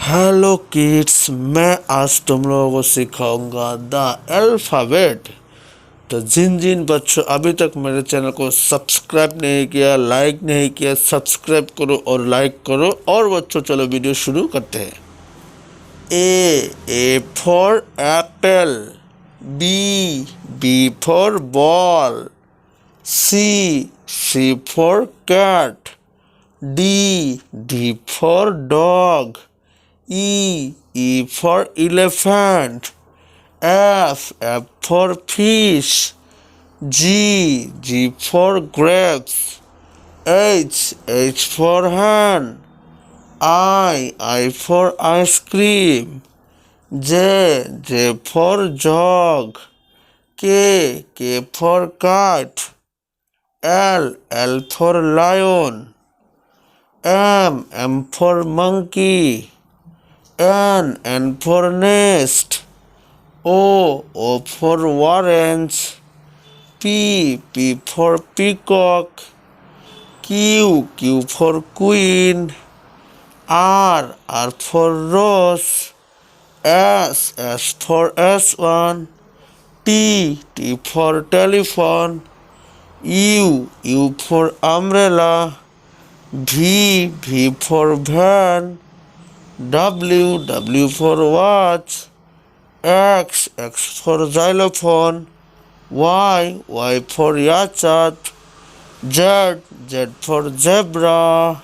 Hello kids, मैं आज तुम लोगों को सिखाऊंगा द अल्फ़ाबेट। तो जिन जिन बच्चों अभी तक मेरे चैनल को सब्सक्राइब नहीं किया, लाइक नहीं किया, सब्सक्राइब करो और लाइक करो। और बच्चों चलो वीडियो शुरू करते हैं। A for apple, B for ball, C for cat, D for dog, E for elephant, F for fish, G for grapes, H for hen, I for ice cream, J for jog, K for kite, L for lion, M for monkey, N for nest, O for orange, P for peacock, Q for queen, R for rose, S for swan, T for telephone, U for umbrella, V for van, W for watch, X for xylophone, Y for yachat, Z for zebra.